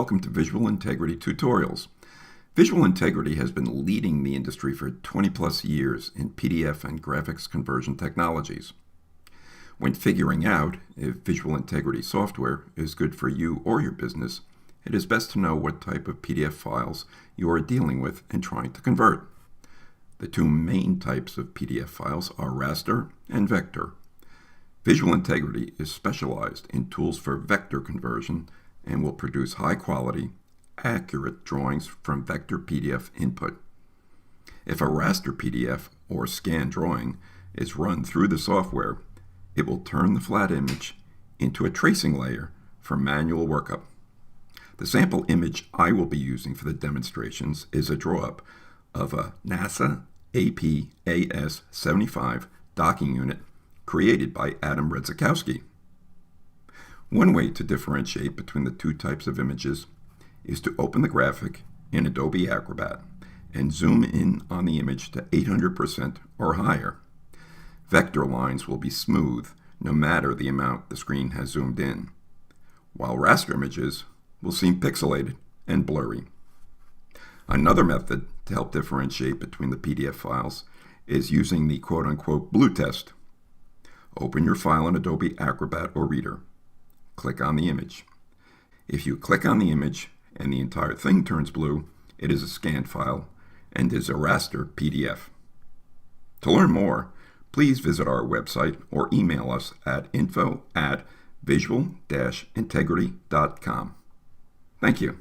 welcome to Visual Integrity Tutorials. Visual Integrity has been leading the industry for 20 plus years in PDF and graphics conversion technologies. When figuring out if Visual Integrity software is good for you or your business, it is best to know what type of PDF files you are dealing with and trying to convert. The two main types of PDF files are raster and vector. Visual Integrity is specialized in tools for vector conversion and will produce high-quality, accurate drawings from vector PDF input. If a raster PDF or scanned drawing is run through the software, it will turn the flat image into a tracing layer for manual workup. The sample image I will be using for the demonstrations is a draw-up of a NASA APAS-75 docking unit created by Adam Redzikowski. One way to differentiate between the two types of images is to open the graphic in Adobe Acrobat and zoom in on the image to 800% or higher. Vector lines will be smooth no matter the amount the screen has zoomed in, while raster images will seem pixelated and blurry. Another method to help differentiate between the PDF files is using the quote-unquote blue test. Open your file in Adobe Acrobat or Reader. Click on the image. If you click on the image and the entire thing turns blue, it is a scanned file and is a raster PDF. To learn more, please visit our website or email us at info@visual-integrity.com. Thank you.